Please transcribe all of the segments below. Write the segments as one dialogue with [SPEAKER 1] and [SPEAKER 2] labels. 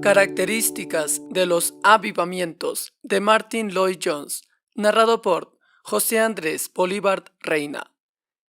[SPEAKER 1] Características de los avivamientos de Martin Lloyd Jones, narrado por José Andrés Bolívar Reina.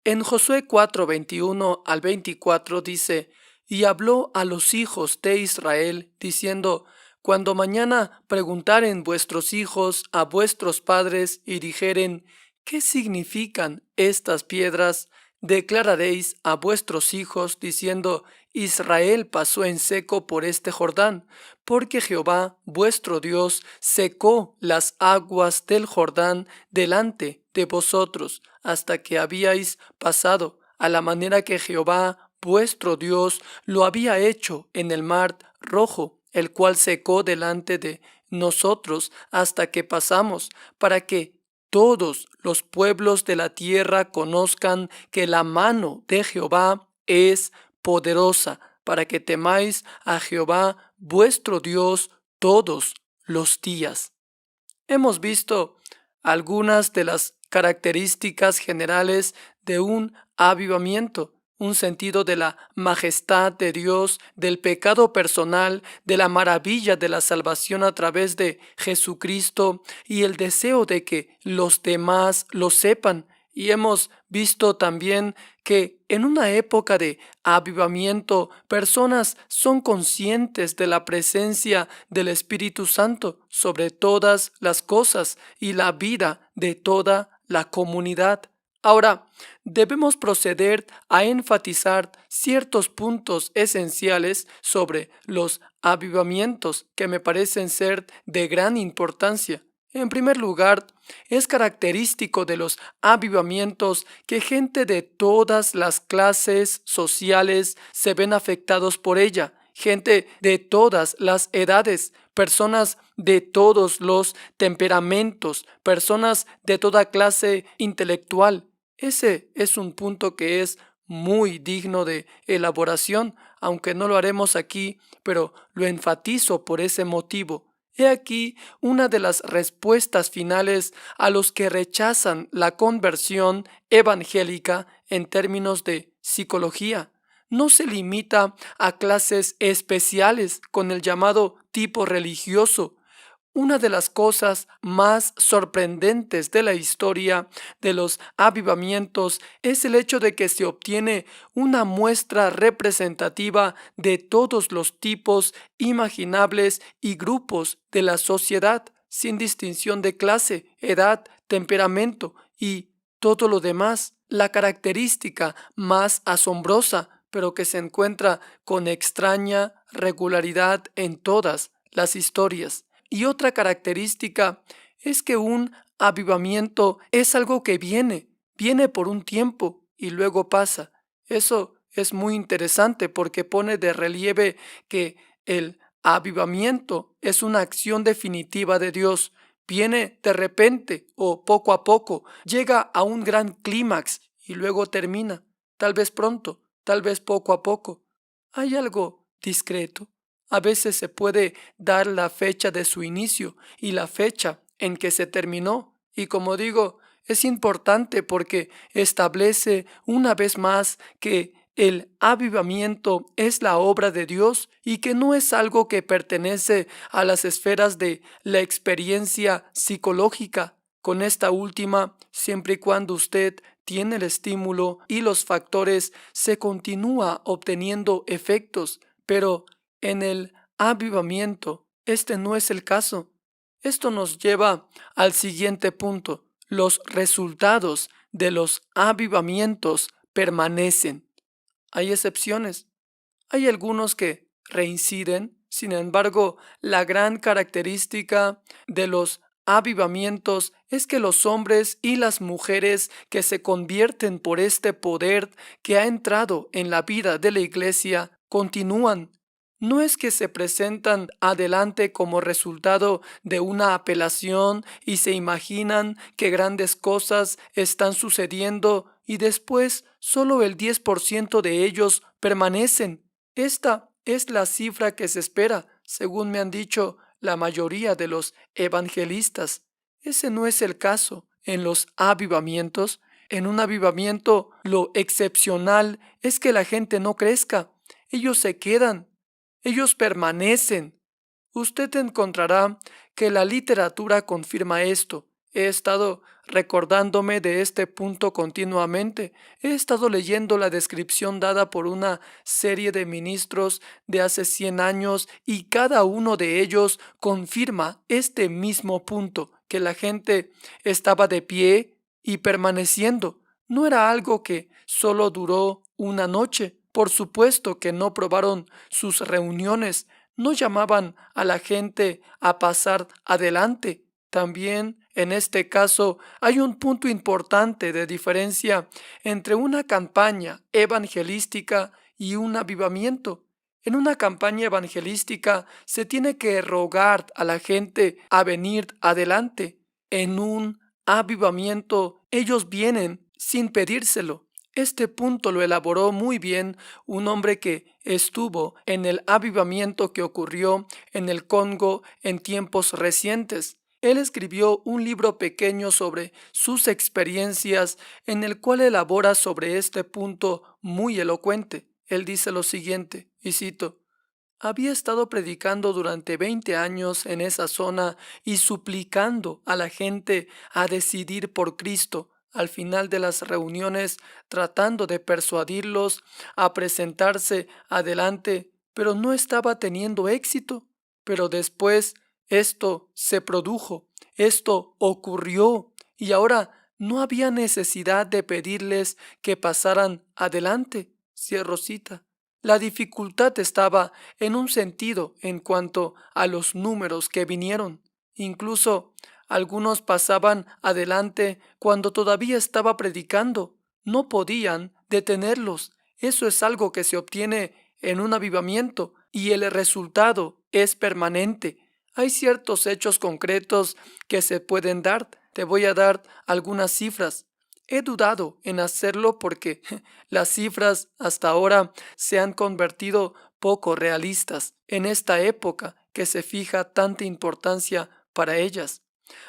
[SPEAKER 1] En Josué 4, 21 al 24 dice: Y habló a los hijos de Israel, diciendo: Cuando mañana preguntaren vuestros hijos a vuestros padres y dijeren: ¿Qué significan estas piedras? Declararéis a vuestros hijos, diciendo: Israel pasó en seco por este Jordán, porque Jehová vuestro Dios secó las aguas del Jordán delante de vosotros, hasta que habíais pasado, a la manera que Jehová vuestro Dios lo había hecho en el mar Rojo, el cual secó delante de nosotros hasta que pasamos, para que todos los pueblos de la tierra conozcan que la mano de Jehová es poderosa, para que temáis a Jehová vuestro Dios todos los días. Hemos visto algunas de las características generales de un avivamiento, un sentido de la majestad de Dios, del pecado personal, de la maravilla de la salvación a través de Jesucristo y el deseo de que los demás lo sepan. Y hemos visto también que en una época de avivamiento, personas son conscientes de la presencia del Espíritu Santo sobre todas las cosas y la vida de toda la comunidad. Ahora, debemos proceder a enfatizar ciertos puntos esenciales sobre los avivamientos que me parecen ser de gran importancia. En primer lugar, es característico de los avivamientos que gente de todas las clases sociales se ven afectados por ella, gente de todas las edades, personas de todos los temperamentos, personas de toda clase intelectual. Ese es un punto que es muy digno de elaboración, aunque no lo haremos aquí, pero lo enfatizo por ese motivo. He aquí una de las respuestas finales a los que rechazan la conversión evangélica en términos de psicología. No se limita a clases especiales con el llamado tipo religioso. Una de las cosas más sorprendentes de la historia de los avivamientos es el hecho de que se obtiene una muestra representativa de todos los tipos imaginables y grupos de la sociedad, sin distinción de clase, edad, temperamento y todo lo demás. La característica más asombrosa, pero que se encuentra con extraña regularidad en todas las historias. Y otra característica es que un avivamiento es algo que viene por un tiempo y luego pasa. Eso es muy interesante porque pone de relieve que el avivamiento es una acción definitiva de Dios. Viene de repente o poco a poco, llega a un gran clímax y luego termina, tal vez pronto, tal vez poco a poco. Hay algo discreto. A veces se puede dar la fecha de su inicio y la fecha en que se terminó. Y como digo, es importante porque establece una vez más que el avivamiento es la obra de Dios y que no es algo que pertenece a las esferas de la experiencia psicológica. Con esta última, siempre y cuando usted tiene el estímulo y los factores, se continúa obteniendo efectos, pero en el avivamiento, este no es el caso. Esto nos lleva al siguiente punto. Los resultados de los avivamientos permanecen. Hay excepciones. Hay algunos que reinciden. Sin embargo, la gran característica de los avivamientos es que los hombres y las mujeres que se convierten por este poder que ha entrado en la vida de la iglesia continúan. No es que se presentan adelante como resultado de una apelación y se imaginan que grandes cosas están sucediendo y después solo el 10% de ellos permanecen. Esta es la cifra que se espera, según me han dicho la mayoría de los evangelistas. Ese no es el caso en los avivamientos. En un avivamiento, lo excepcional es que la gente no crezca. Ellos se quedan, ellos permanecen. Usted encontrará que la literatura confirma esto. He estado recordándome de este punto continuamente. He estado leyendo la descripción dada por una serie de ministros de hace 100 años y cada uno de ellos confirma este mismo punto, que la gente estaba de pie y permaneciendo. No era algo que solo duró una noche. Por supuesto que no probaron sus reuniones, no llamaban a la gente a pasar adelante. También en este caso hay un punto importante de diferencia entre una campaña evangelística y un avivamiento. En una campaña evangelística se tiene que rogar a la gente a venir adelante. En un avivamiento ellos vienen sin pedírselo. Este punto lo elaboró muy bien un hombre que estuvo en el avivamiento que ocurrió en el Congo en tiempos recientes. Él escribió un libro pequeño sobre sus experiencias en el cual elabora sobre este punto muy elocuente. Él dice lo siguiente, y cito: había estado predicando durante 20 años en esa zona y suplicando a la gente a decidir por Cristo. Al final de las reuniones, tratando de persuadirlos a presentarse adelante, pero no estaba teniendo éxito. Pero después esto se produjo, esto ocurrió, y ahora no había necesidad de pedirles que pasaran adelante. Cierro cita. La dificultad estaba en un sentido en cuanto a los números que vinieron. Incluso algunos pasaban adelante cuando todavía estaba predicando. No podían detenerlos. Eso es algo que se obtiene en un avivamiento y el resultado es permanente. Hay ciertos hechos concretos que se pueden dar. Te voy a dar algunas cifras. He dudado en hacerlo porque las cifras hasta ahora se han convertido poco realistas en esta época que se fija tanta importancia para ellas.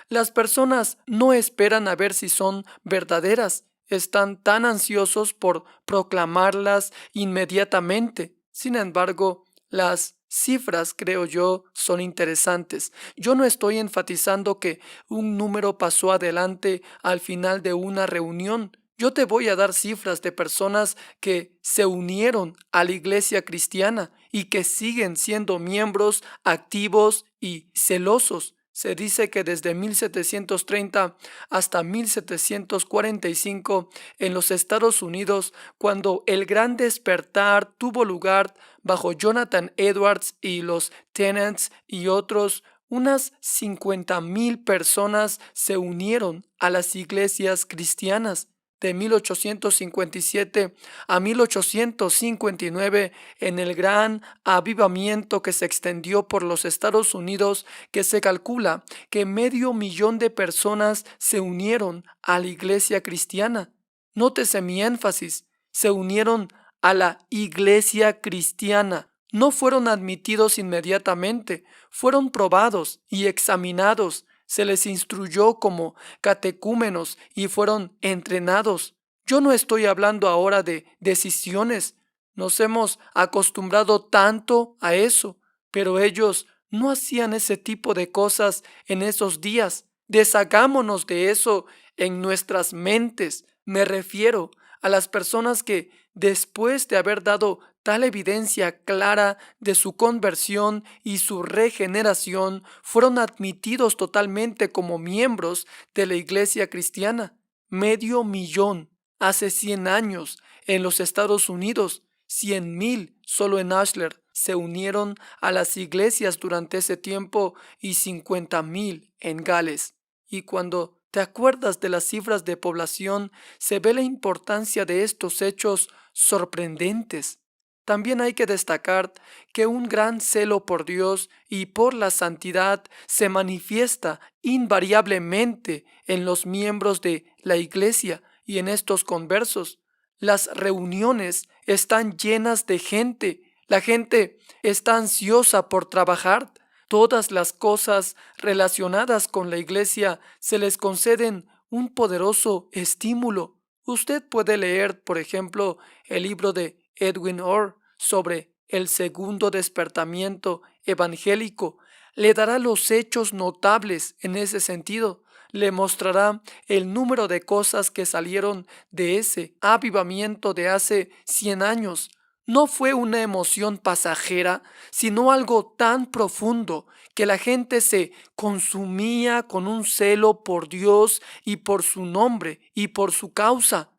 [SPEAKER 1] Las personas no esperan a ver si son verdaderas, están tan ansiosos por proclamarlas inmediatamente. Sin embargo, las cifras, creo yo, son interesantes. Yo no estoy enfatizando que un número pasó adelante al final de una reunión. Yo te voy a dar cifras de personas que se unieron a la iglesia cristiana y que siguen siendo miembros activos y celosos. Se dice que desde 1730 hasta 1745 en los Estados Unidos, cuando el gran despertar tuvo lugar bajo Jonathan Edwards y los Tennants y otros, unas 50,000 personas se unieron a las iglesias cristianas. De 1857 a 1859, en el gran avivamiento que se extendió por los Estados Unidos, que se calcula que 500,000 de personas se unieron a la iglesia cristiana. Nótese mi énfasis, se unieron a la iglesia cristiana. No fueron admitidos inmediatamente, fueron probados y examinados. Se les instruyó como catecúmenos y fueron entrenados. Yo no estoy hablando ahora de decisiones. Nos hemos acostumbrado tanto a eso, pero ellos no hacían ese tipo de cosas en esos días. Deshagámonos de eso en nuestras mentes. Me refiero a las personas que, después de haber dado tal evidencia clara de su conversión y su regeneración, fueron admitidos totalmente como miembros de la iglesia cristiana. 500,000 hace 100 años en los Estados Unidos, 100,000 solo en Ashland se unieron a las iglesias durante ese tiempo y 50,000 en Gales. Y cuando te acuerdas de las cifras de población, se ve la importancia de estos hechos sorprendentes. También hay que destacar que un gran celo por Dios y por la santidad se manifiesta invariablemente en los miembros de la iglesia y en estos conversos. Las reuniones están llenas de gente. La gente está ansiosa por trabajar. Todas las cosas relacionadas con la iglesia se les conceden un poderoso estímulo. Usted puede leer, por ejemplo, el libro de Edwin Orr sobre el segundo despertamiento evangélico. le dará los hechos notables en ese sentido. Le mostrará el número de cosas que salieron de ese avivamiento de hace 100 años. No fue una emoción pasajera, sino algo tan profundo que la gente se consumía con un celo por Dios y por su nombre y por su causa.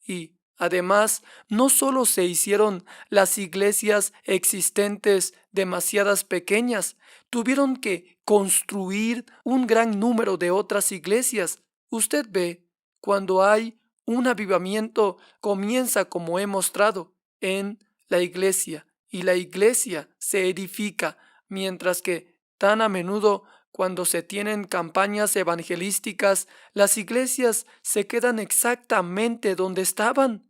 [SPEAKER 1] Y además, no solo se hicieron las iglesias existentes demasiadas pequeñas, tuvieron que construir un gran número de otras iglesias. Usted ve, cuando hay un avivamiento, comienza como he mostrado en la iglesia, y la iglesia se edifica, mientras que tan a menudo cuando se tienen campañas evangelísticas, las iglesias se quedan exactamente donde estaban.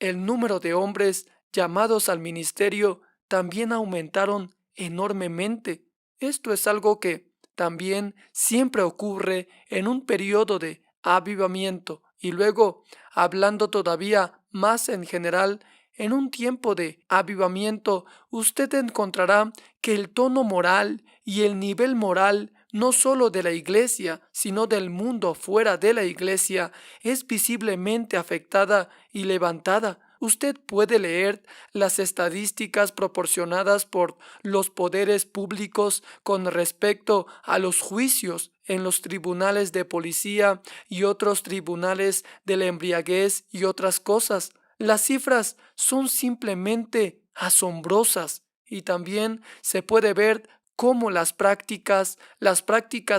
[SPEAKER 1] El número de hombres llamados al ministerio también aumentaron enormemente. Esto es algo que también siempre ocurre en un periodo de avivamiento y luego, hablando todavía más en general, en un tiempo de avivamiento, usted encontrará que el tono moral y el nivel moral no solo de la iglesia, sino del mundo fuera de la iglesia, es visiblemente afectada y levantada. Usted puede leer las estadísticas proporcionadas por los poderes públicos con respecto a los juicios en los tribunales de policía y otros tribunales de la embriaguez y otras cosas. Las cifras son simplemente asombrosas y también se puede ver cómo las prácticas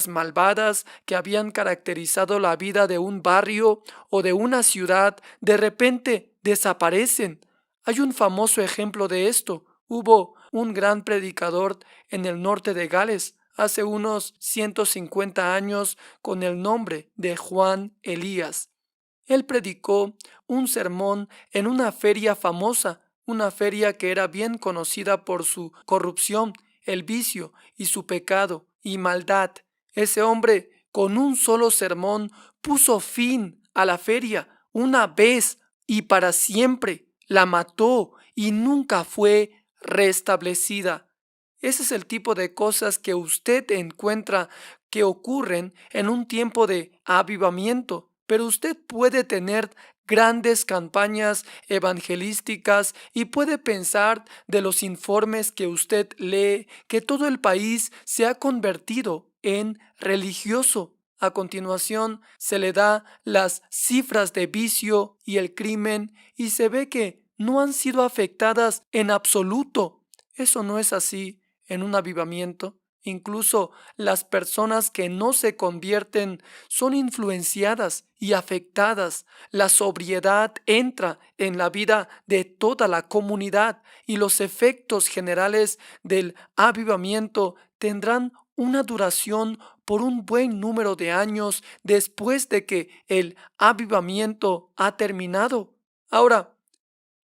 [SPEAKER 1] malvadas que habían caracterizado la vida de un barrio o de una ciudad, de repente desaparecen. Hay un famoso ejemplo de esto. Hubo un gran predicador en el norte de Gales hace unos 150 años con el nombre de Juan Elías. Él predicó un sermón en una feria famosa, una feria que era bien conocida por su corrupción, el vicio y su pecado y maldad. Ese hombre, con un solo sermón, puso fin a la feria una vez y para siempre. La mató y nunca fue restablecida. Ese es el tipo de cosas que usted encuentra que ocurren en un tiempo de avivamiento, pero usted puede tener grandes campañas evangelísticas y puede pensar de los informes que usted lee que todo el país se ha convertido en religioso. A continuación se le da las cifras de vicio y el crimen y se ve que no han sido afectadas en absoluto. Eso no es así en un avivamiento. Incluso las personas que no se convierten son influenciadas y afectadas. La sobriedad entra en la vida de toda la comunidad y los efectos generales del avivamiento tendrán una duración por un buen número de años después de que el avivamiento ha terminado. Ahora,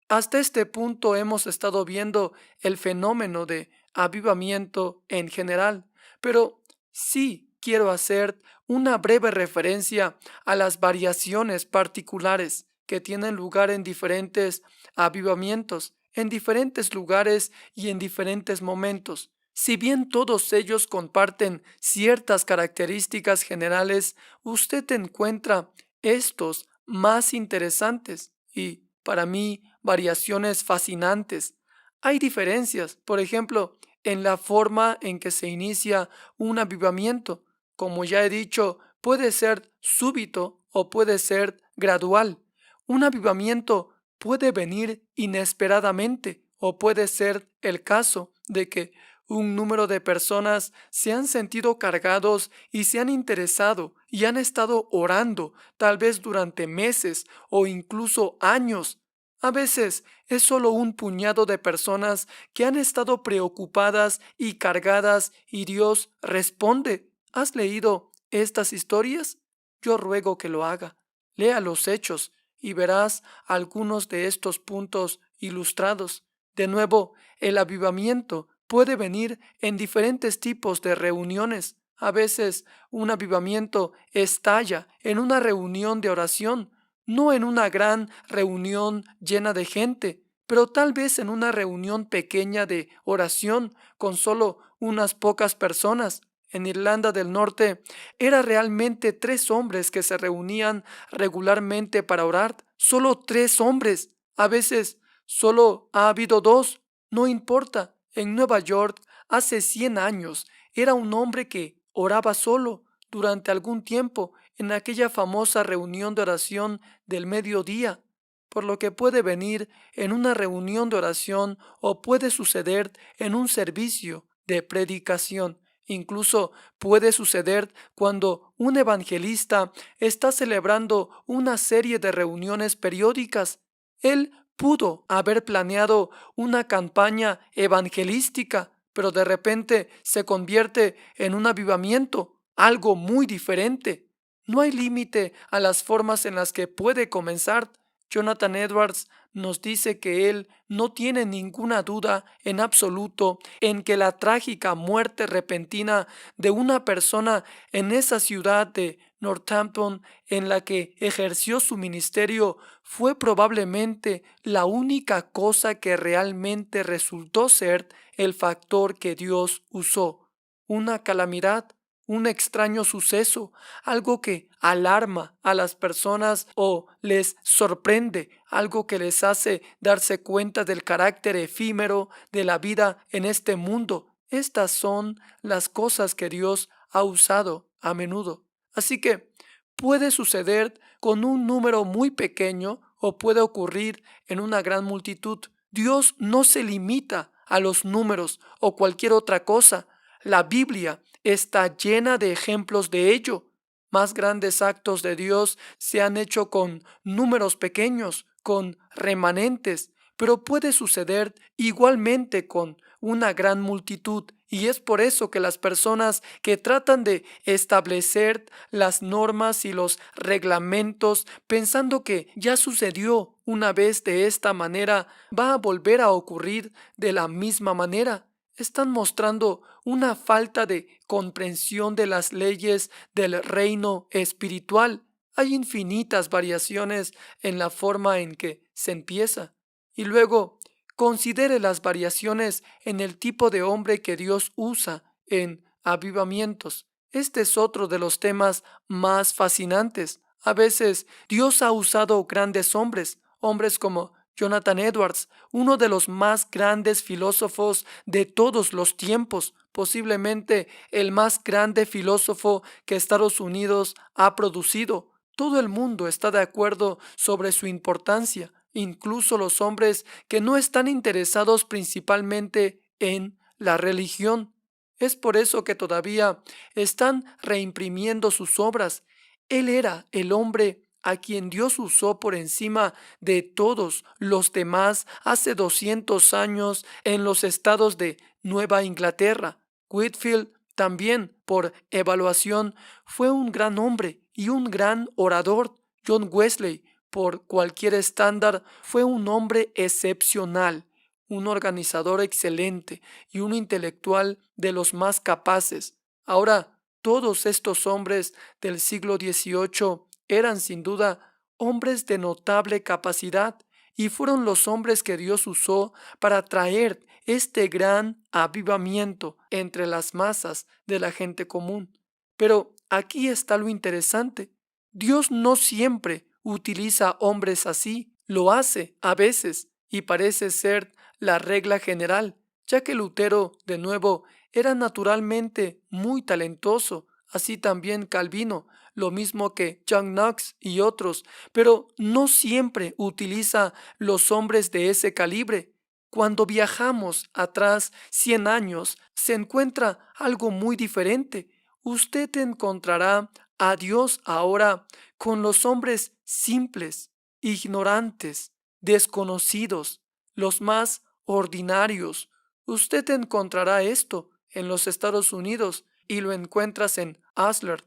[SPEAKER 1] hasta este punto hemos estado viendo el fenómeno de avivamiento en general, pero sí quiero hacer una breve referencia a las variaciones particulares que tienen lugar en diferentes avivamientos, en diferentes lugares y en diferentes momentos. Si bien todos ellos comparten ciertas características generales, usted encuentra estos más interesantes y, para mí, variaciones fascinantes. Hay diferencias, por ejemplo, en la forma en que se inicia un avivamiento. Como ya he dicho, puede ser súbito o puede ser gradual. Un avivamiento puede venir inesperadamente o puede ser el caso de que un número de personas se han sentido cargados y se han interesado y han estado orando, tal vez durante meses o incluso años. A veces es solo un puñado de personas que han estado preocupadas y cargadas y Dios responde. ¿Has leído estas historias? Yo ruego que lo haga. Lea los hechos y verás algunos de estos puntos ilustrados. De nuevo, el avivamiento puede venir en diferentes tipos de reuniones. A veces un avivamiento estalla en una reunión de oración, no en una gran reunión llena de gente, pero tal vez en una reunión pequeña de oración con solo unas pocas personas. En Irlanda del Norte era realmente 3 hombres que se reunían regularmente para orar. Solo 3 hombres. A veces solo ha habido 2. No importa. En Nueva York, hace 100 años, era un hombre que oraba solo durante algún tiempo en aquella famosa reunión de oración del mediodía, por lo que puede venir en una reunión de oración o puede suceder en un servicio de predicación. Incluso puede suceder cuando un evangelista está celebrando una serie de reuniones periódicas. Él pudo haber planeado una campaña evangelística, pero de repente se convierte en un avivamiento, algo muy diferente. No hay límite a las formas en las que puede comenzar. Jonathan Edwards nos dice que él no tiene ninguna duda en absoluto en que la trágica muerte repentina de una persona en esa ciudad de Northampton en la que ejerció su ministerio fue probablemente la única cosa que realmente resultó ser el factor que Dios usó. Una calamidad, un extraño suceso, algo que alarma a las personas o les sorprende, algo que les hace darse cuenta del carácter efímero de la vida en este mundo. Estas son las cosas que Dios ha usado a menudo. Así que puede suceder con un número muy pequeño o puede ocurrir en una gran multitud. Dios no se limita a los números o cualquier otra cosa. La Biblia está llena de ejemplos de ello. Más grandes actos de Dios se han hecho con números pequeños, con remanentes, pero puede suceder igualmente con una gran multitud. Y es por eso que las personas que tratan de establecer las normas y los reglamentos pensando que ya sucedió una vez de esta manera, va a volver a ocurrir de la misma manera, están mostrando una falta de comprensión de las leyes del reino espiritual. Hay infinitas variaciones en la forma en que se empieza. Y luego, considere las variaciones en el tipo de hombre que Dios usa en avivamientos. Este es otro de los temas más fascinantes. A veces Dios ha usado grandes hombres, hombres como Jonathan Edwards, uno de los más grandes filósofos de todos los tiempos, posiblemente el más grande filósofo que Estados Unidos ha producido. Todo el mundo está de acuerdo sobre su importancia, incluso los hombres que no están interesados principalmente en la religión. Es por eso que todavía están reimprimiendo sus obras. Él era el hombre a quien Dios usó por encima de todos los demás hace 200 años en los estados de Nueva Inglaterra. Whitfield también, por evaluación, fue un gran hombre y un gran orador. John Wesley, por cualquier estándar, fue un hombre excepcional, un organizador excelente y un intelectual de los más capaces. Ahora, todos estos hombres del siglo XVIII eran sin duda hombres de notable capacidad y fueron los hombres que Dios usó para traer este gran avivamiento entre las masas de la gente común. Pero aquí está lo interesante. Dios no siempre utiliza hombres así, lo hace a veces y parece ser la regla general, ya que Lutero, de nuevo, era naturalmente muy talentoso, así también Calvino, lo mismo que John Knox y otros, pero no siempre utiliza los hombres de ese calibre. Cuando viajamos atrás 100 años, se encuentra algo muy diferente. Usted encontrará a Dios ahora con los hombres simples, ignorantes, desconocidos, los más ordinarios. Usted encontrará esto en los Estados Unidos y lo encuentras en Asler.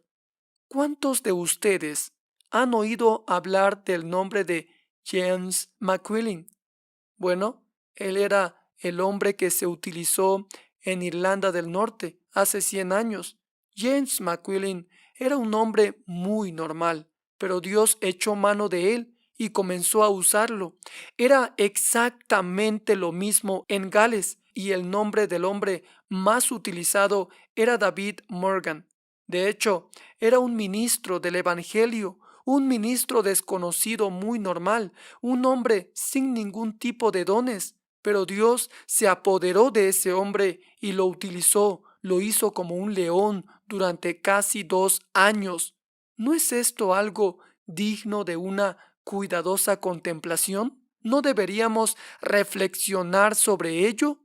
[SPEAKER 1] ¿Cuántos de ustedes han oído hablar del nombre de James McQuillan? Bueno, él era el hombre que se utilizó en Irlanda del Norte hace 100 años. James McQuillan era un hombre muy normal, pero Dios echó mano de él y comenzó a usarlo. Era exactamente lo mismo en Gales. y el nombre del hombre más utilizado era David Morgan. De hecho, era un ministro del Evangelio, un ministro desconocido muy normal, un hombre sin ningún tipo de dones, pero Dios se apoderó de ese hombre y lo utilizó, lo hizo como un león durante casi 2 años. ¿No es esto algo digno de una cuidadosa contemplación? ¿No deberíamos reflexionar sobre ello?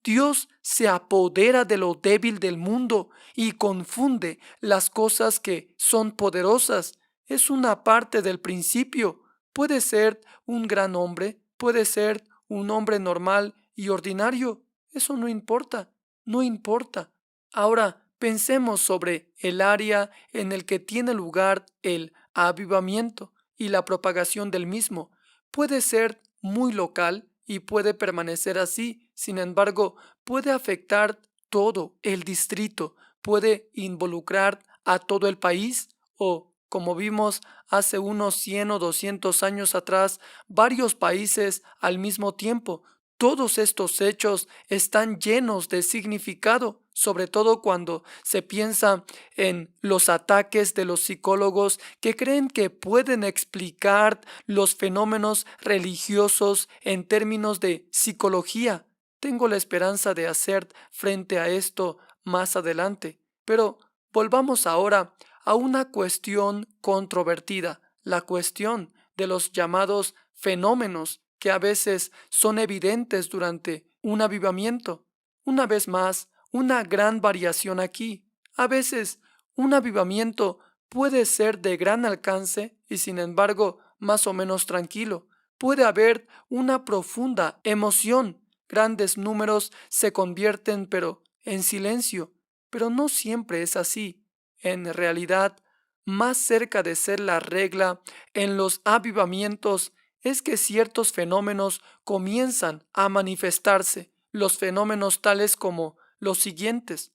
[SPEAKER 1] Dios se apodera de lo débil del mundo y confunde las cosas que son poderosas. Es una parte del principio. Puede ser un gran hombre, puede ser un hombre normal y ordinario. Eso no importa, no importa. Ahora pensemos sobre el área en el que tiene lugar el avivamiento y la propagación del mismo. Puede ser muy local y puede permanecer así. Sin embargo, puede afectar todo el distrito, puede involucrar a todo el país o, como vimos hace unos 100 o 200 años atrás, varios países al mismo tiempo. Todos estos hechos están llenos de significado, sobre todo cuando se piensa en los ataques de los psicólogos que creen que pueden explicar los fenómenos religiosos en términos de psicología. Tengo la esperanza de hacer frente a esto más adelante, pero volvamos ahora a una cuestión controvertida, la cuestión de los llamados fenómenos que a veces son evidentes durante un avivamiento. Una vez más, una gran variación aquí. A veces, un avivamiento puede ser de gran alcance y sin embargo más o menos tranquilo. Puede haber una profunda emoción. Grandes números se convierten pero en silencio. Pero no siempre es así. En realidad, más cerca de ser la regla en los avivamientos es que ciertos fenómenos comienzan a manifestarse. Los fenómenos tales como los siguientes.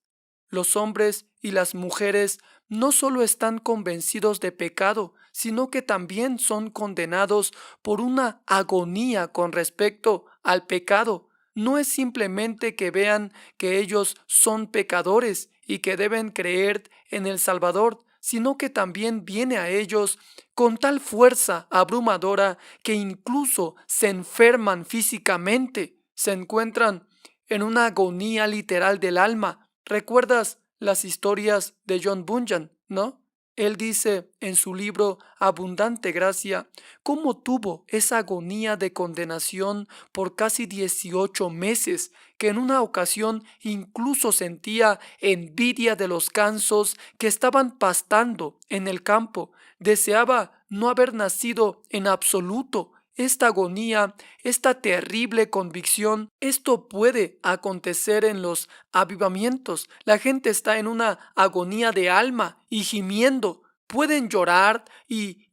[SPEAKER 1] Los hombres y las mujeres no solo están convencidos de pecado, sino que también son condenados por una agonía con respecto al pecado. No es simplemente que vean que ellos son pecadores y que deben creer en el Salvador, sino que también viene a ellos con tal fuerza abrumadora que incluso se enferman físicamente, se encuentran en una agonía literal del alma. ¿Recuerdas las historias de John Bunyan, no? Él dice en su libro Abundante Gracia cómo tuvo esa agonía de condenación por casi 18 meses, que en una ocasión incluso sentía envidia de los gansos que estaban pastando en el campo. Deseaba no haber nacido en absoluto. Esta agonía, esta terrible convicción, esto puede acontecer en los avivamientos. La gente está en una agonía de alma y gimiendo. Pueden llorar y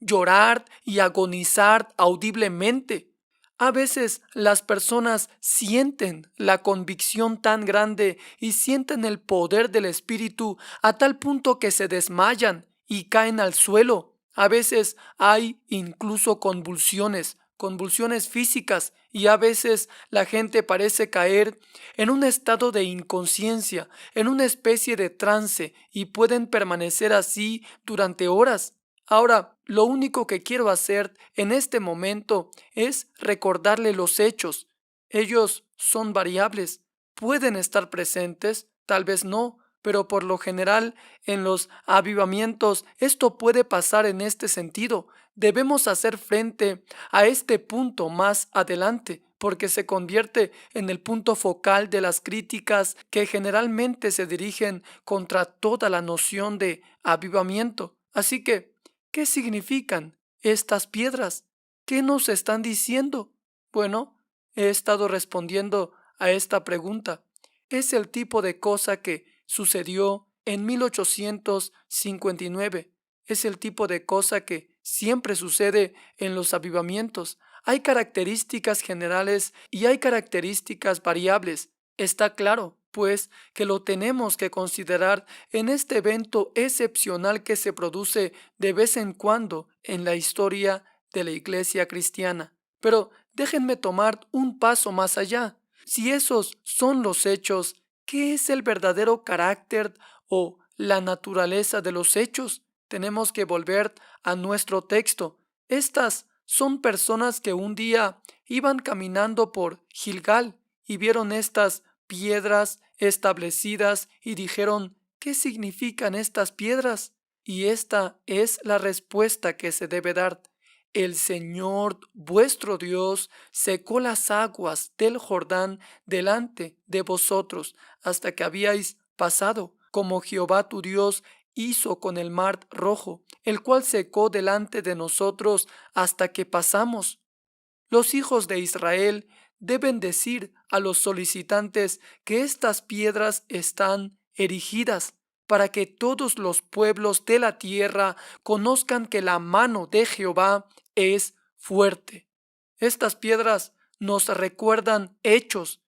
[SPEAKER 1] agonizar audiblemente. A veces las personas sienten la convicción tan grande y sienten el poder del Espíritu a tal punto que se desmayan y caen al suelo. A veces hay incluso convulsiones físicas y a veces la gente parece caer en un estado de inconsciencia, en una especie de trance y pueden permanecer así durante horas. Ahora, lo único que quiero hacer en este momento es recordarle los hechos. Ellos son variables, pueden estar presentes, tal vez no, pero por lo general en los avivamientos esto puede pasar en este sentido. Debemos hacer frente a este punto más adelante, porque se convierte en el punto focal de las críticas que generalmente se dirigen contra toda la noción de avivamiento. Así que, ¿qué significan estas piedras? ¿Qué nos están diciendo? Bueno, he estado respondiendo a esta pregunta. Es el tipo de cosa que sucedió en 1859. Es el tipo de cosa que siempre sucede en los avivamientos. Hay características generales y hay características variables. Está claro, pues, que lo tenemos que considerar en este evento excepcional que se produce de vez en cuando en la historia de la iglesia cristiana. Pero déjenme tomar un paso más allá. Si esos son los hechos, ¿qué es el verdadero carácter o la naturaleza de los hechos? Tenemos que volver a nuestro texto. Estas son personas que un día iban caminando por Gilgal y vieron estas piedras establecidas y dijeron, ¿qué significan estas piedras? Y esta es la respuesta que se debe dar. El Señor vuestro Dios secó las aguas del Jordán delante de vosotros hasta que habíais pasado, como Jehová tu Dios hizo con el mar rojo, el cual secó delante de nosotros hasta que pasamos. Los hijos de Israel deben decir a los solicitantes que estas piedras están erigidas para que todos los pueblos de la tierra conozcan que la mano de Jehová es fuerte. Estas piedras nos recuerdan hechos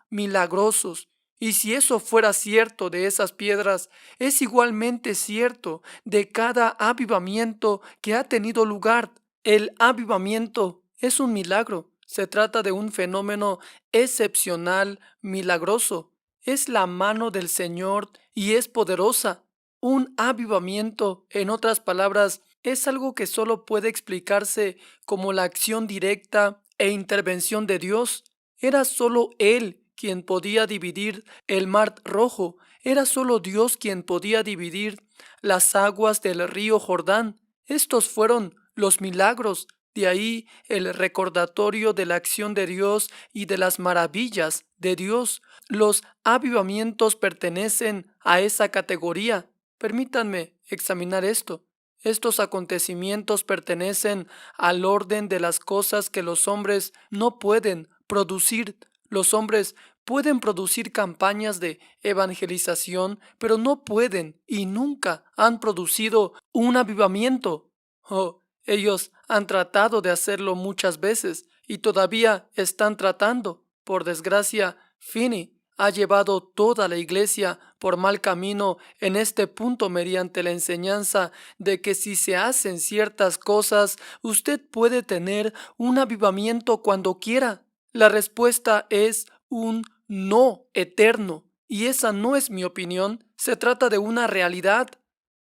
[SPEAKER 1] milagrosos. Y si eso fuera cierto de esas piedras, es igualmente cierto de cada avivamiento que ha tenido lugar. El avivamiento es un milagro. Se trata de un fenómeno excepcional, milagroso. Es la mano del Señor y es poderosa. Un avivamiento, en otras palabras, es algo que solo puede explicarse como la acción directa e intervención de Dios. Era solo Él quien podía dividir el mar rojo. Era solo Dios quien podía dividir las aguas del río Jordán. Estos fueron los milagros. De ahí el recordatorio de la acción de Dios y de las maravillas de Dios. Los avivamientos pertenecen a esa categoría. Permítanme examinar esto. Estos acontecimientos pertenecen al orden de las cosas que los hombres no pueden producir. Los hombres pueden producir campañas de evangelización, pero no pueden y nunca han producido un avivamiento. Ellos han tratado de hacerlo muchas veces y todavía están tratando. Por desgracia, Finney ha llevado toda la iglesia por mal camino en este punto mediante la enseñanza de que si se hacen ciertas cosas, usted puede tener un avivamiento cuando quiera. La respuesta es un no eterno, y esa no es mi opinión, se trata de una realidad.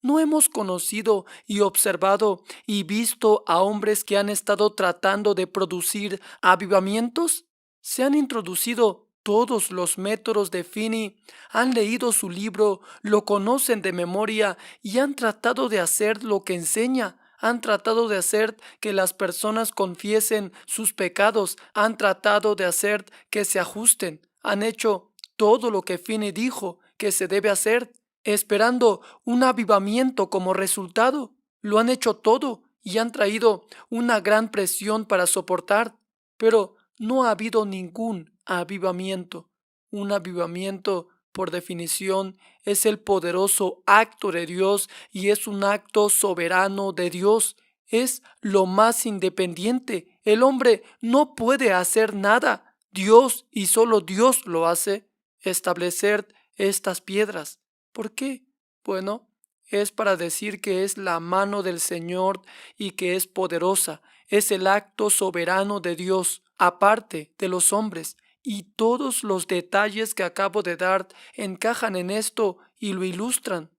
[SPEAKER 1] ¿No hemos conocido y observado y visto a hombres que han estado tratando de producir avivamientos? Se han introducido todos los métodos de Finney, han leído su libro, lo conocen de memoria y han tratado de hacer lo que enseña. Han tratado de hacer que las personas confiesen sus pecados, han tratado de hacer que se ajusten, han hecho todo lo que Finney dijo que se debe hacer, esperando un avivamiento como resultado. Lo han hecho todo y han traído una gran presión para soportar, pero no ha habido ningún avivamiento. Un avivamiento, por definición, es el poderoso acto de Dios y es un acto soberano de Dios. Es lo más independiente. El hombre no puede hacer nada. Dios y solo Dios lo hace. Establecer estas piedras. ¿Por qué? Bueno, es para decir que es la mano del Señor y que es poderosa. Es el acto soberano de Dios, aparte de los hombres. Y todos los detalles que acabo de dar encajan en esto y lo ilustran.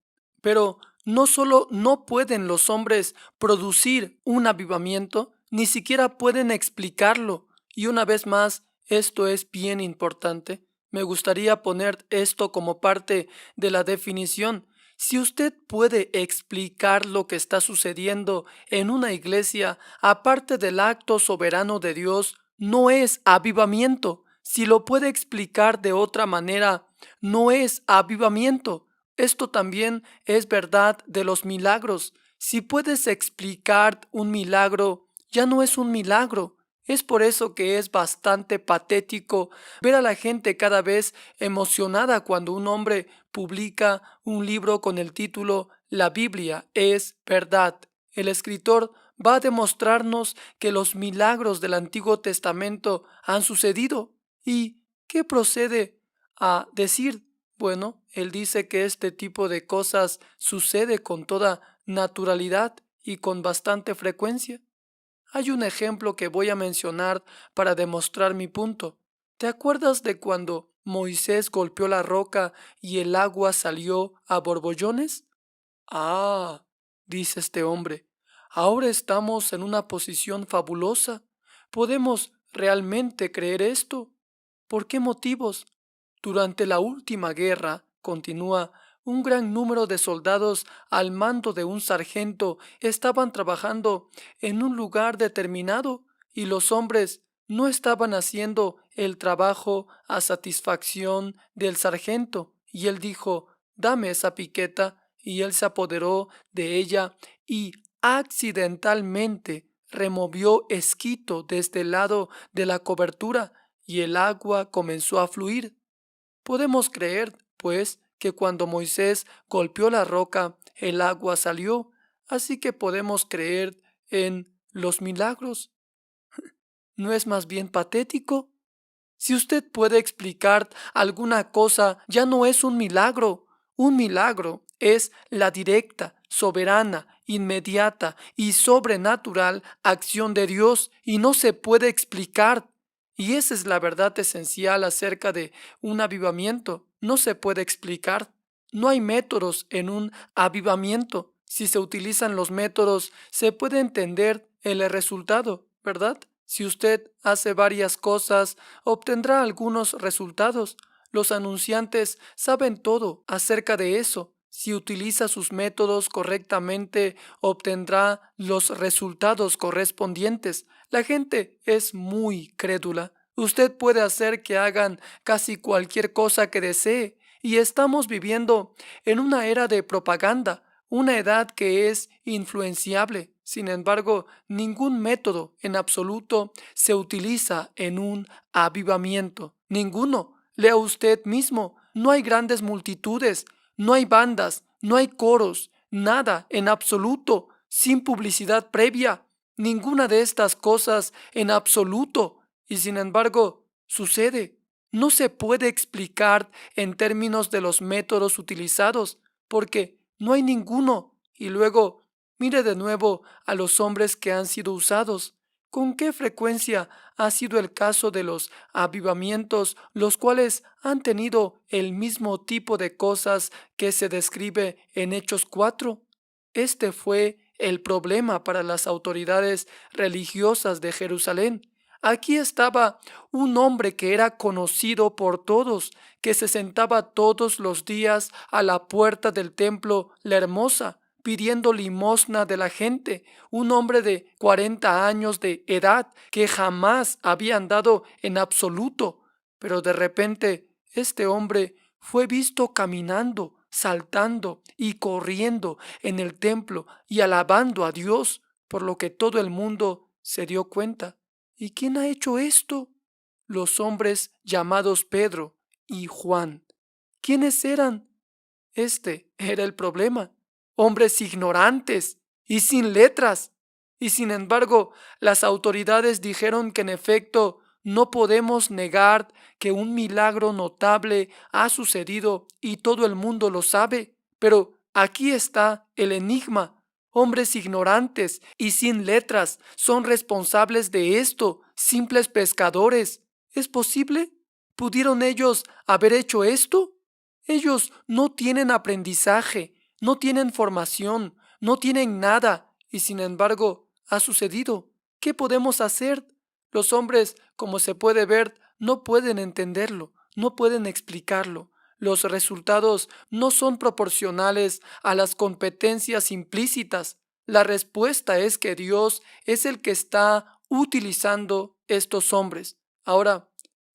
[SPEAKER 1] Pero no solo no pueden los hombres producir un avivamiento, ni siquiera pueden explicarlo. Y una vez más, esto es bien importante. Me gustaría poner esto como parte de la definición. Si usted puede explicar lo que está sucediendo en una iglesia, aparte del acto soberano de Dios, no es avivamiento. Si lo puede explicar de otra manera, no es avivamiento. Esto también es verdad de los milagros. Si puedes explicar un milagro, ya no es un milagro. Es por eso que es bastante patético ver a la gente cada vez emocionada cuando un hombre publica un libro con el título La Biblia es verdad. El escritor va a demostrarnos que los milagros del Antiguo Testamento han sucedido. ¿Y qué procede a decir? Bueno, él dice que este tipo de cosas sucede con toda naturalidad y con bastante frecuencia. Hay un ejemplo que voy a mencionar para demostrar mi punto. ¿Te acuerdas de cuando Moisés golpeó la roca y el agua salió a borbollones? Ah, dice este hombre, ahora estamos en una posición fabulosa. ¿Podemos realmente creer esto? ¿Por qué motivos? Durante la última guerra, continúa, un gran número de soldados al mando de un sargento estaban trabajando en un lugar determinado y los hombres no estaban haciendo el trabajo a satisfacción del sargento. Y él dijo, dame esa piqueta, y él se apoderó de ella y accidentalmente removió esquito desde el lado de la cobertura y el agua comenzó a fluir. Podemos creer, pues, que cuando Moisés golpeó la roca, el agua salió, así que podemos creer en los milagros. ¿No es más bien patético? Si usted puede explicar alguna cosa, ya no es un milagro. Un milagro es la directa, soberana, inmediata y sobrenatural acción de Dios y no se puede explicar. Y esa es la verdad esencial acerca de un avivamiento. No se puede explicar. No hay métodos en un avivamiento. Si se utilizan los métodos, se puede entender el resultado, ¿verdad? Si usted hace varias cosas, obtendrá algunos resultados. Los anunciantes saben todo acerca de eso. Si utiliza sus métodos correctamente, obtendrá los resultados correspondientes. La gente es muy crédula. Usted puede hacer que hagan casi cualquier cosa que desee, y estamos viviendo en una era de propaganda, una edad que es influenciable. Sin embargo, ningún método en absoluto se utiliza en un avivamiento. Ninguno. Lea usted mismo. No hay grandes multitudes, no hay bandas, no hay coros, nada en absoluto, sin publicidad previa. Ninguna de estas cosas en absoluto. Y sin embargo, sucede. No se puede explicar en términos de los métodos utilizados, porque no hay ninguno. Y luego, mire de nuevo a los hombres que han sido usados. ¿Con qué frecuencia ha sido el caso de los avivamientos, los cuales han tenido el mismo tipo de cosas que se describe en Hechos 4? Este fue el problema para las autoridades religiosas de Jerusalén. Aquí estaba un hombre que era conocido por todos, que se sentaba todos los días a la puerta del templo La Hermosa, pidiendo limosna de la gente, un hombre de 40 años de edad que jamás había andado en absoluto, pero de repente este hombre fue visto caminando, saltando y corriendo en el templo y alabando a Dios, por lo que todo el mundo se dio cuenta. ¿Y quién ha hecho esto? Los hombres llamados Pedro y Juan. ¿Quiénes eran? Este era el problema. Hombres ignorantes y sin letras. Y sin embargo, las autoridades dijeron que en efecto no podemos negar que un milagro notable ha sucedido y todo el mundo lo sabe. Pero aquí está el enigma. Hombres ignorantes y sin letras son responsables de esto, simples pescadores. ¿Es posible? ¿Pudieron ellos haber hecho esto? Ellos no tienen aprendizaje, no tienen formación, no tienen nada, y sin embargo, ha sucedido. ¿Qué podemos hacer? Los hombres, como se puede ver, no pueden entenderlo, no pueden explicarlo. Los resultados no son proporcionales a las competencias implícitas. La respuesta es que Dios es el que está utilizando estos hombres. Ahora,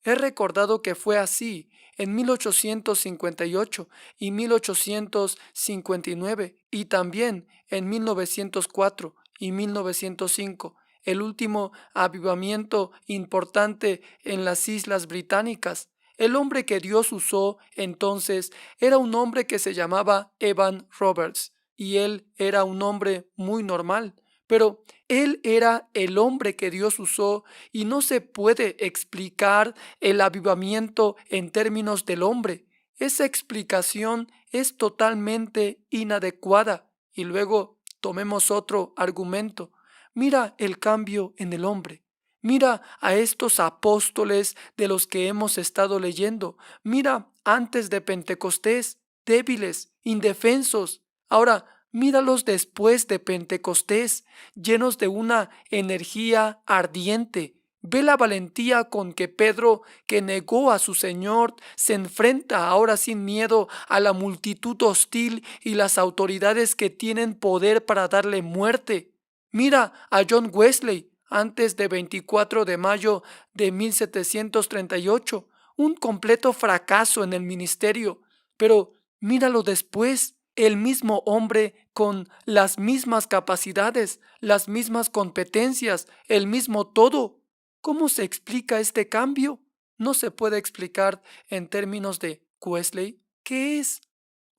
[SPEAKER 1] he recordado que fue así en 1858 y 1859 y también en 1904 y 1905, el último avivamiento importante en las Islas Británicas. El hombre que Dios usó entonces era un hombre que se llamaba Evan Roberts y él era un hombre muy normal, pero él era el hombre que Dios usó y no se puede explicar el avivamiento en términos del hombre. Esa explicación es totalmente inadecuada. Y luego tomemos otro argumento. Mira el cambio en el hombre. Mira a estos apóstoles de los que hemos estado leyendo. Mira antes de Pentecostés, débiles, indefensos. Ahora, míralos después de Pentecostés, llenos de una energía ardiente. Ve la valentía con que Pedro, que negó a su Señor, se enfrenta ahora sin miedo a la multitud hostil y las autoridades que tienen poder para darle muerte. Mira a John Wesley antes de 24 de mayo de 1738, un completo fracaso en el ministerio, pero míralo después, el mismo hombre con las mismas capacidades, las mismas competencias, el mismo todo. ¿Cómo se explica este cambio? No se puede explicar en términos de Wesley. ¿Qué es?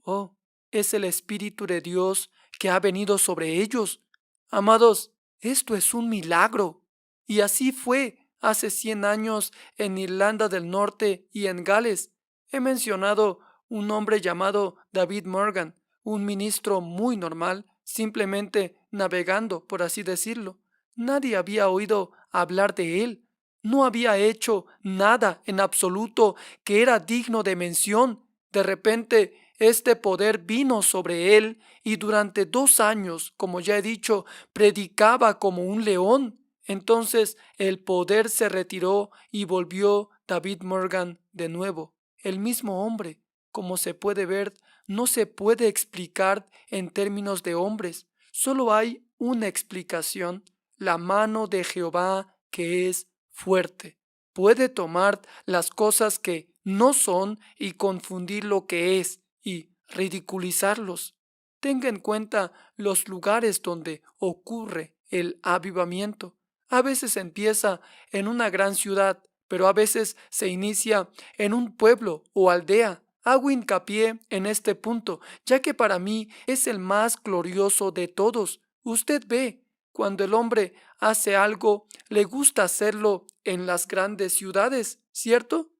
[SPEAKER 1] Oh, es el Espíritu de Dios que ha venido sobre ellos. Amados, esto es un milagro. Y así fue hace 100 años en Irlanda del Norte y en Gales. He mencionado un hombre llamado David Morgan, un ministro muy normal, simplemente navegando, por así decirlo. Nadie había oído hablar de él. No había hecho nada en absoluto que era digno de mención. De repente, este poder vino sobre él y durante 2 años, como ya he dicho, predicaba como un león. Entonces el poder se retiró y volvió David Morgan de nuevo. El mismo hombre, como se puede ver, no se puede explicar en términos de hombres. Solo hay una explicación, la mano de Jehová que es fuerte. Puede tomar las cosas que no son y confundir lo que es y ridiculizarlos. Tenga en cuenta los lugares donde ocurre el avivamiento. A veces empieza en una gran ciudad, pero a veces se inicia en un pueblo o aldea. Hago hincapié en este punto, ya que para mí es el más glorioso de todos. Usted ve, cuando el hombre hace algo, le gusta hacerlo en las grandes ciudades, ¿cierto?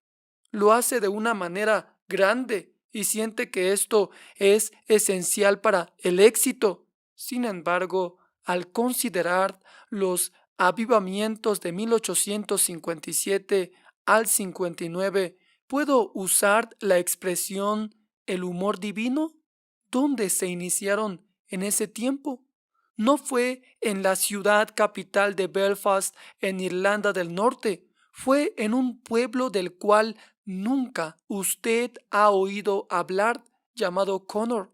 [SPEAKER 1] Lo hace de una manera grande y siente que esto es esencial para el éxito. Sin embargo, al considerar los avivamientos de 1857 al 59, ¿puedo usar la expresión el humor divino? ¿Dónde se iniciaron en ese tiempo? No fue en la ciudad capital de Belfast, en Irlanda del Norte, fue en un pueblo del cual nunca usted ha oído hablar, llamado Connor.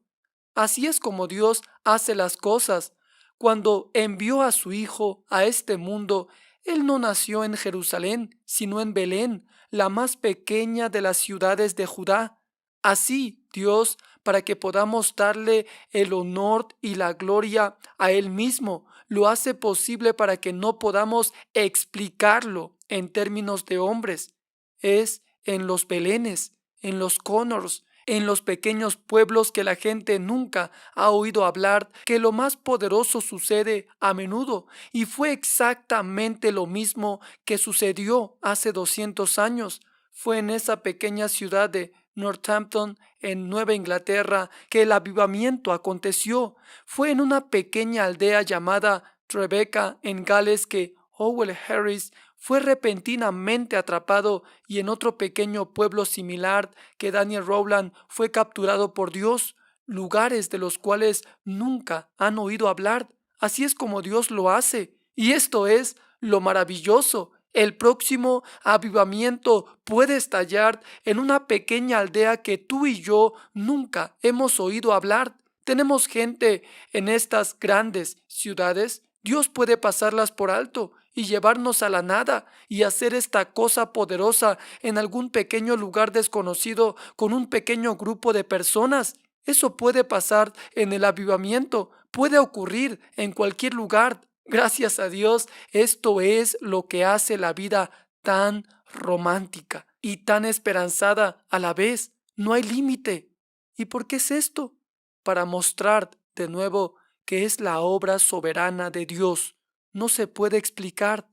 [SPEAKER 1] Así es como Dios hace las cosas. Cuando envió a su Hijo a este mundo, Él no nació en Jerusalén, sino en Belén, la más pequeña de las ciudades de Judá. Así, Dios, para que podamos darle el honor y la gloria a Él mismo, lo hace posible para que no podamos explicarlo en términos de hombres. Es en los Belenes, en los Connors, en los pequeños pueblos que la gente nunca ha oído hablar, que lo más poderoso sucede a menudo, y fue exactamente lo mismo que sucedió hace 200 años. Fue en esa pequeña ciudad de Northampton, en Nueva Inglaterra, que el avivamiento aconteció. Fue en una pequeña aldea llamada Rebecca, en Gales, que Howell Harris fue repentinamente atrapado, y en otro pequeño pueblo similar que Daniel Rowland fue capturado por Dios, lugares de los cuales nunca han oído hablar. Así es como Dios lo hace, y esto es lo maravilloso. El próximo avivamiento puede estallar en una pequeña aldea que tú y yo nunca hemos oído hablar. Tenemos gente en estas grandes ciudades. Dios puede pasarlas por alto y llevarnos a la nada y hacer esta cosa poderosa en algún pequeño lugar desconocido con un pequeño grupo de personas. Eso puede pasar en el avivamiento, puede ocurrir en cualquier lugar. Gracias a Dios, esto es lo que hace la vida tan romántica y tan esperanzada a la vez. No hay límite. ¿Y por qué es esto? Para mostrar de nuevo que es la obra soberana de Dios. No se puede explicar.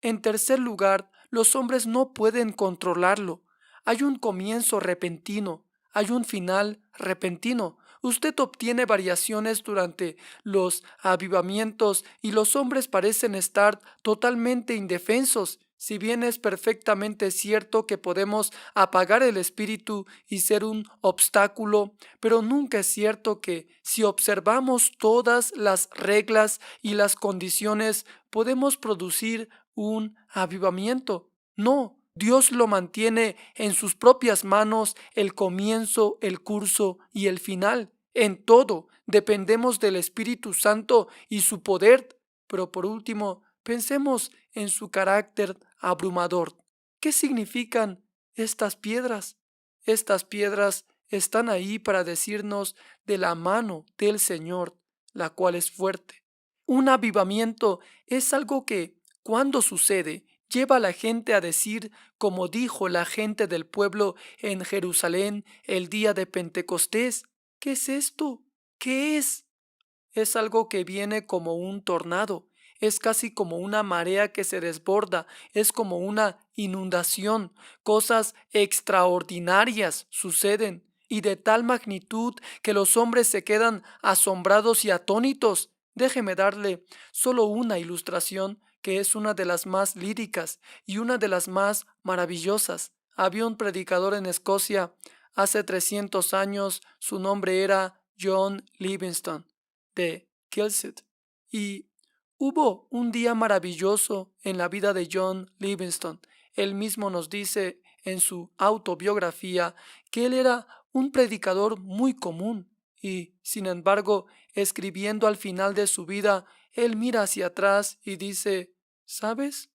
[SPEAKER 1] En tercer lugar, los hombres no pueden controlarlo. Hay un comienzo repentino, hay un final repentino. Usted obtiene variaciones durante los avivamientos y los hombres parecen estar totalmente indefensos. Si bien es perfectamente cierto que podemos apagar el espíritu y ser un obstáculo, pero nunca es cierto que si observamos todas las reglas y las condiciones podemos producir un avivamiento. No, Dios lo mantiene en sus propias manos el comienzo, el curso y el final. En todo dependemos del Espíritu Santo y su poder. Pero por último, pensemos en su carácter abrumador. ¿Qué significan estas piedras? Estas piedras están ahí para decirnos de la mano del Señor, la cual es fuerte. Un avivamiento es algo que, cuando sucede, lleva a la gente a decir, como dijo la gente del pueblo en Jerusalén el día de Pentecostés: ¿qué es esto? ¿Qué es? Es algo que viene como un tornado, es casi como una marea que se desborda, es como una inundación. Cosas extraordinarias suceden y de tal magnitud que los hombres se quedan asombrados y atónitos. Déjeme darle solo una ilustración que es una de las más líricas y una de las más maravillosas. Había un predicador en Escocia hace 300 años, su nombre era John Livingstone de Kilsyth. Y hubo un día maravilloso en la vida de John Livingstone. Él mismo nos dice en su autobiografía que él era un predicador muy común y, sin embargo, escribiendo al final de su vida, él mira hacia atrás y dice: ¿sabes?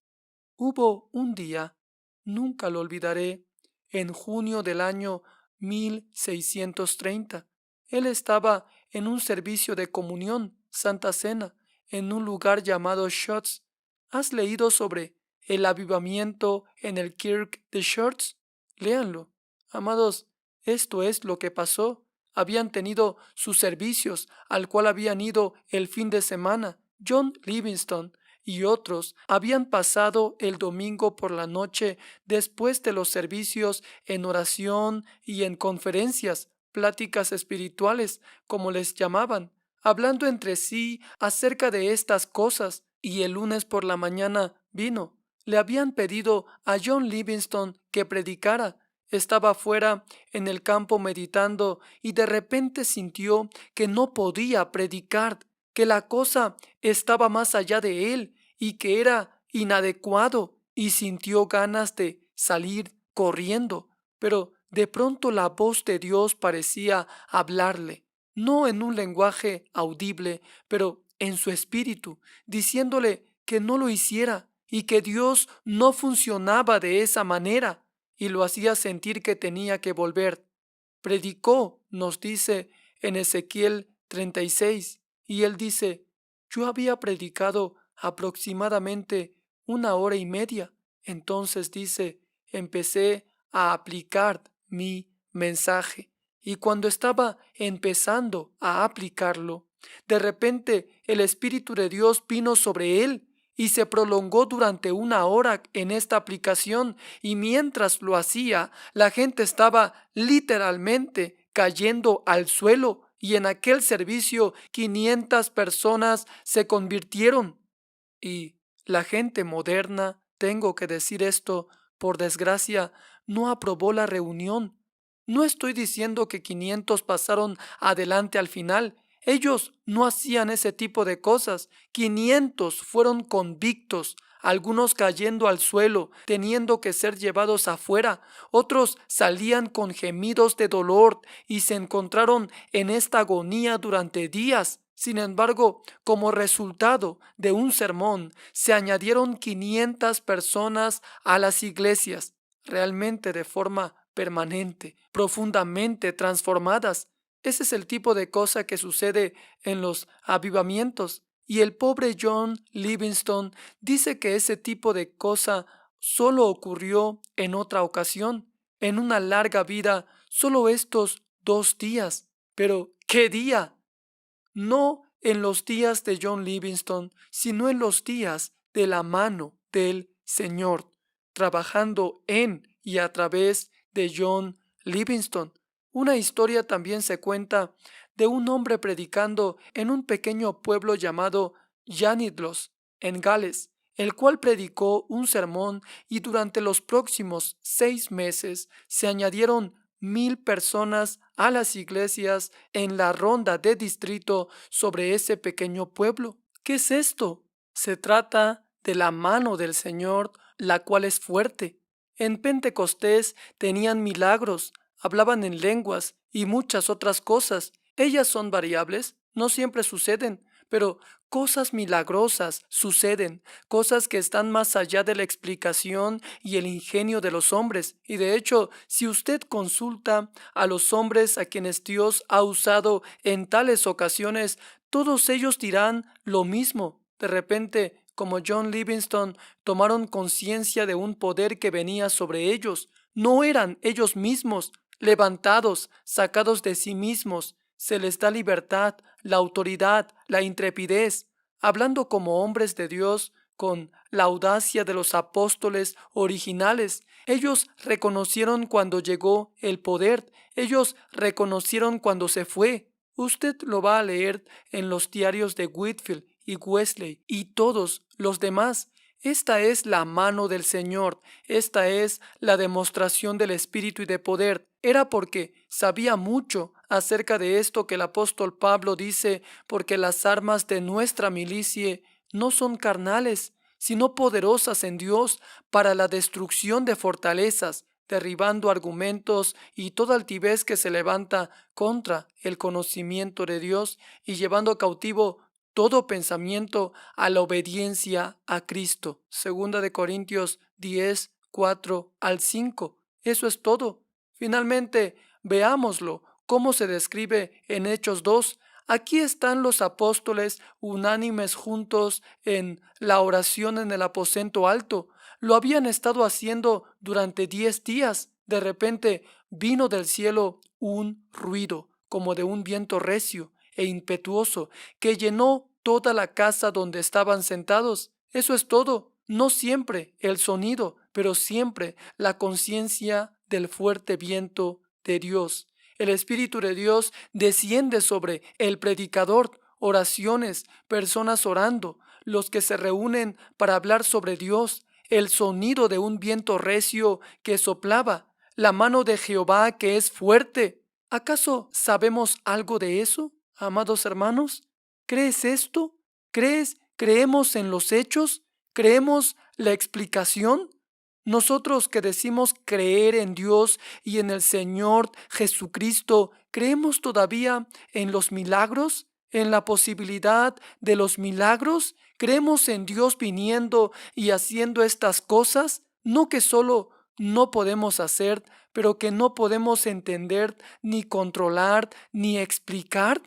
[SPEAKER 1] Hubo un día, nunca lo olvidaré, en junio del año 1630. Él estaba en un servicio de comunión, Santa Cena, en un lugar llamado Shotts. ¿Has leído sobre el avivamiento en el Kirk de Shotts? Léanlo. Amados, esto es lo que pasó. Habían tenido sus servicios, al cual habían ido el fin de semana. John Livingstone y otros habían pasado el domingo por la noche después de los servicios en oración y en conferencias, pláticas espirituales, como les llamaban, hablando entre sí acerca de estas cosas, y el lunes por la mañana vino. Le habían pedido a John Livingstone que predicara. Estaba fuera en el campo meditando y de repente sintió que no podía predicar, que la cosa estaba más allá de él y que era inadecuado, y sintió ganas de salir corriendo. Pero de pronto la voz de Dios parecía hablarle, no en un lenguaje audible, pero en su espíritu, diciéndole que no lo hiciera y que Dios no funcionaba de esa manera, y lo hacía sentir que tenía que volver. Predicó, nos dice en Ezequiel 36, y él dice: yo había predicado aproximadamente 1 hora y media. Entonces dice: empecé a aplicar mi mensaje. Y cuando estaba empezando a aplicarlo, de repente el Espíritu de Dios vino sobre él y se prolongó durante 1 hora en esta aplicación, y mientras lo hacía, la gente estaba literalmente cayendo al suelo, y en aquel servicio 500 personas se convirtieron. Y la gente moderna, tengo que decir esto, por desgracia, no aprobó la reunión. No estoy diciendo que 500 pasaron adelante al final. Ellos no hacían ese tipo de cosas. 500 fueron convictos, algunos cayendo al suelo, teniendo que ser llevados afuera. Otros salían con gemidos de dolor y se encontraron en esta agonía durante días. Sin embargo, como resultado de un sermón, se añadieron 500 personas a las iglesias, realmente de forma permanente, profundamente transformadas. Ese es el tipo de cosa que sucede en los avivamientos. Y el pobre John Livingstone dice que ese tipo de cosa solo ocurrió en otra ocasión, en una larga vida, solo estos 2 días. Pero, ¿qué día? No en los días de John Livingstone, sino en los días de la mano del Señor, trabajando en y a través de John Livingstone. Una historia también se cuenta de un hombre predicando en un pequeño pueblo llamado Llanidlos, en Gales, el cual predicó un sermón y durante los próximos 6 meses se añadieron 1,000 personas a las iglesias en la ronda de distrito sobre ese pequeño pueblo. ¿Qué es esto? Se trata de la mano del Señor, la cual es fuerte. En Pentecostés tenían milagros, hablaban en lenguas y muchas otras cosas. Ellas son variables, no siempre suceden, pero cosas milagrosas suceden, cosas que están más allá de la explicación y el ingenio de los hombres. Y de hecho, si usted consulta a los hombres a quienes Dios ha usado en tales ocasiones, todos ellos dirán lo mismo. De repente, como John Livingston, tomaron conciencia de un poder que venía sobre ellos. No eran ellos mismos, levantados, sacados de sí mismos. Se les da libertad, la autoridad, la intrepidez, hablando como hombres de Dios con la audacia de los apóstoles originales. Ellos reconocieron cuando llegó el poder, ellos reconocieron cuando se fue. Usted lo va a leer en los diarios de Whitefield y Wesley y todos los demás. Esta es la mano del Señor, esta es la demostración del Espíritu y de poder. Era porque sabía mucho acerca de esto que el apóstol Pablo dice, porque las armas de nuestra milicia no son carnales, sino poderosas en Dios para la destrucción de fortalezas, derribando argumentos y toda altivez que se levanta contra el conocimiento de Dios y llevando cautivo todo pensamiento a la obediencia a Cristo. Segunda de Corintios 10, 4 al 5. Eso es todo. Finalmente, veámoslo, cómo se describe en Hechos 2. Aquí están los apóstoles unánimes juntos en la oración en el aposento alto. Lo habían estado haciendo durante 10 días. De repente vino del cielo un ruido, como de un viento recio e impetuoso, que llenó toda la casa donde estaban sentados. Eso es todo. No siempre el sonido, pero siempre la conciencia del fuerte viento de Dios. El Espíritu de Dios desciende sobre el predicador, oraciones, personas orando, los que se reúnen para hablar sobre Dios, el sonido de un viento recio que soplaba, la mano de Jehová que es fuerte. ¿Acaso sabemos algo de eso, amados hermanos? ¿Crees esto? ¿Creemos en los hechos? ¿Creemos la explicación? Nosotros que decimos creer en Dios y en el Señor Jesucristo, ¿creemos todavía en los milagros? ¿En la posibilidad de los milagros? ¿Creemos en Dios viniendo y haciendo estas cosas? No que solo no podemos hacer, pero que no podemos entender, ni controlar, ni explicar.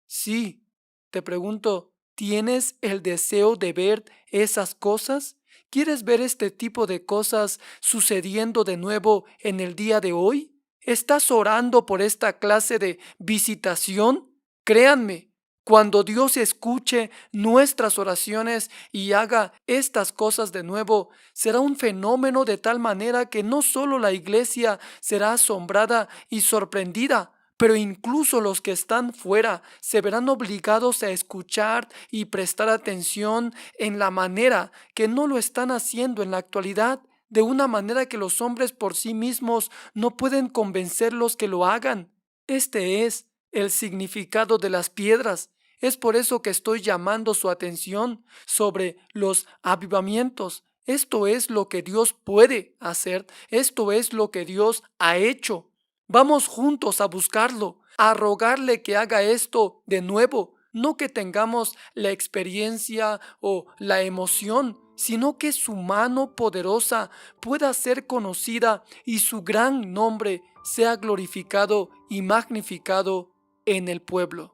[SPEAKER 1] Sí, te pregunto, ¿tienes el deseo de ver esas cosas? ¿Quieres ver este tipo de cosas sucediendo de nuevo en el día de hoy? ¿Estás orando por esta clase de visitación? Créanme, cuando Dios escuche nuestras oraciones y haga estas cosas de nuevo, será un fenómeno de tal manera que no solo la iglesia será asombrada y sorprendida, pero incluso los que están fuera se verán obligados a escuchar y prestar atención en la manera que no lo están haciendo en la actualidad, de una manera que los hombres por sí mismos no pueden convencerlos que lo hagan. Este es el significado de las piedras. Es por eso que estoy llamando su atención sobre los avivamientos. Esto es lo que Dios puede hacer. Esto es lo que Dios ha hecho. Vamos juntos a buscarlo, a rogarle que haga esto de nuevo, no que tengamos la experiencia o la emoción, sino que su mano poderosa pueda ser conocida y su gran nombre sea glorificado y magnificado en el pueblo.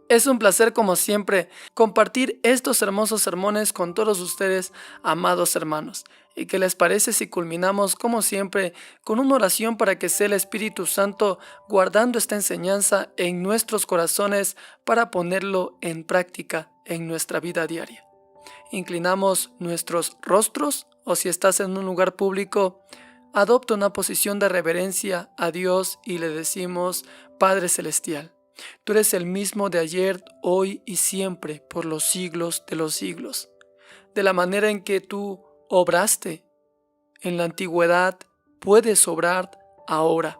[SPEAKER 1] Es un placer, como siempre, compartir estos hermosos sermones con todos ustedes, amados hermanos. ¿Y qué les parece si culminamos, como siempre, con una oración para que sea el Espíritu Santo guardando esta enseñanza en nuestros corazones para ponerlo en práctica en nuestra vida diaria? Inclinamos nuestros rostros, o si estás en un lugar público, adopta una posición de reverencia a Dios y le decimos: Padre Celestial, tú eres el mismo de ayer, hoy y siempre, por los siglos de los siglos. De la manera en que tú obraste en la antigüedad, puedes obrar ahora.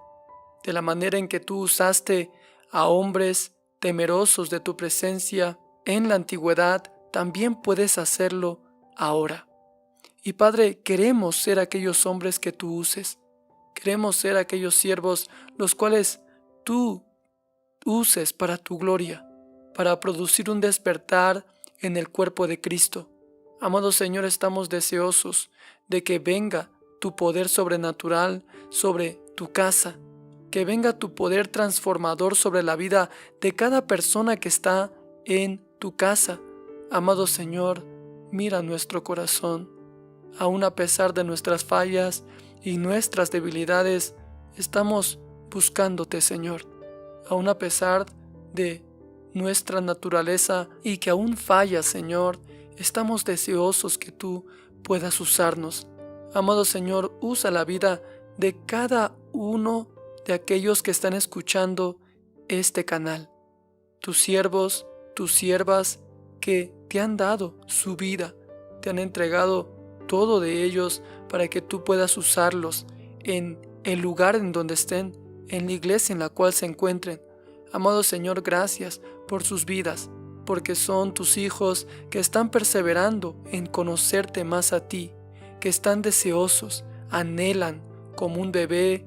[SPEAKER 1] De la manera en que tú usaste a hombres temerosos de tu presencia en la antigüedad, también puedes hacerlo ahora. Y Padre, queremos ser aquellos hombres que tú uses. Queremos ser aquellos siervos los cuales tú uses para tu gloria, para producir un despertar en el cuerpo de Cristo. Amado Señor, estamos deseosos de que venga tu poder sobrenatural sobre tu casa, que venga tu poder transformador sobre la vida de cada persona que está en tu casa. Amado Señor, mira nuestro corazón. Aún a pesar de nuestras fallas y nuestras debilidades, estamos buscándote, Señor. Aún a pesar de nuestra naturaleza y que aún falla, Señor, estamos deseosos que tú puedas usarnos. Amado Señor, usa la vida de cada uno de aquellos que están escuchando este canal. Tus siervos, tus siervas que te han dado su vida, te han entregado todo de ellos para que tú puedas usarlos en el lugar en donde estén, en la iglesia en la cual se encuentren. Amado Señor, gracias por sus vidas, porque son tus hijos que están perseverando en conocerte más a ti, que están deseosos, anhelan como un bebé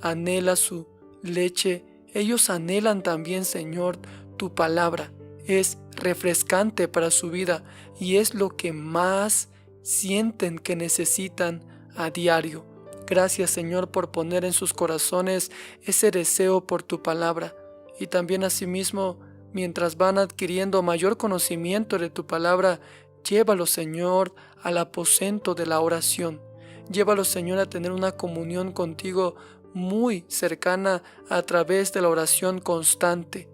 [SPEAKER 1] anhela su leche. Ellos anhelan también, Señor, tu palabra. Es refrescante para su vida y es lo que más sienten que necesitan a diario. Gracias, Señor, por poner en sus corazones ese deseo por tu palabra. Y también asimismo, mientras van adquiriendo mayor conocimiento de tu palabra, llévalos, Señor, al aposento de la oración. Llévalos, Señor, a tener una comunión contigo muy cercana a través de la oración constante.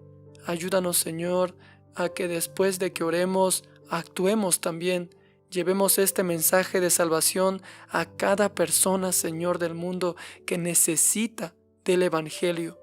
[SPEAKER 1] Ayúdanos, Señor, a que después de que oremos, actuemos también. Llevemos este mensaje de salvación a cada persona, Señor, del mundo que necesita del Evangelio.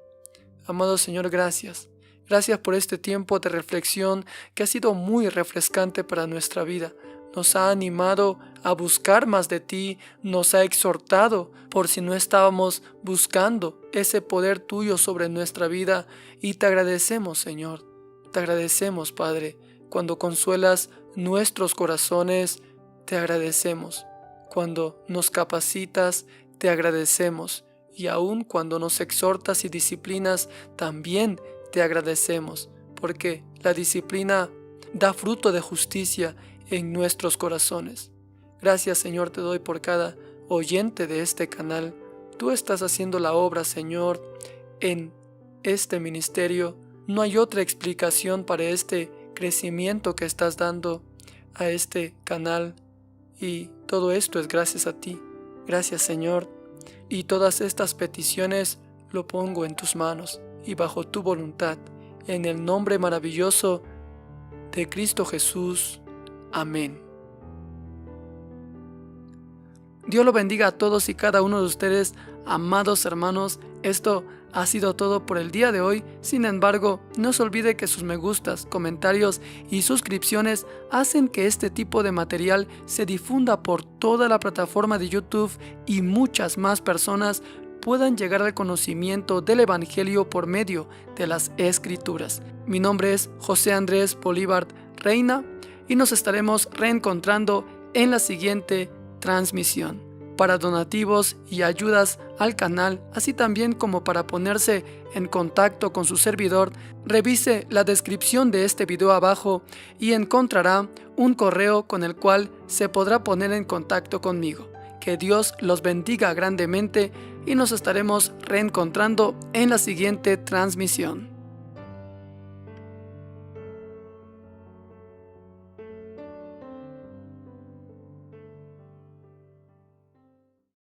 [SPEAKER 1] Amado Señor, gracias. Gracias por este tiempo de reflexión que ha sido muy refrescante para nuestra vida. Nos ha animado a buscar más de ti, nos ha exhortado por si no estábamos buscando ese poder tuyo sobre nuestra vida. Y te agradecemos, Señor. Te agradecemos, Padre. Cuando consuelas nuestros corazones, te agradecemos. Cuando nos capacitas, te agradecemos. Y aun cuando nos exhortas y disciplinas, también te agradecemos, porque la disciplina da fruto de justicia en nuestros corazones. Gracias, Señor, te doy por cada oyente de este canal. Tú estás haciendo la obra, Señor, en este ministerio. No hay otra explicación para este crecimiento que estás dando a este canal. Y todo esto es gracias a ti. Gracias, Señor. Y todas estas peticiones lo pongo en tus manos y bajo tu voluntad, en el nombre maravilloso de Cristo Jesús. Amén. Dios lo bendiga a todos y cada uno de ustedes, amados hermanos. Esto ha sido todo por el día de hoy. Sin embargo, no se olvide que sus me gustas, comentarios y suscripciones hacen que este tipo de material se difunda por toda la plataforma de YouTube y muchas más personas puedan llegar al conocimiento del Evangelio por medio de las Escrituras. Mi nombre es José Andrés Bolívar Reina y nos estaremos reencontrando en la siguiente transmisión. Para donativos y ayudas al canal, así también como para ponerse en contacto con su servidor, revise la descripción de este video abajo y encontrará un correo con el cual se podrá poner en contacto conmigo. Que Dios los bendiga grandemente y nos estaremos reencontrando en la siguiente transmisión.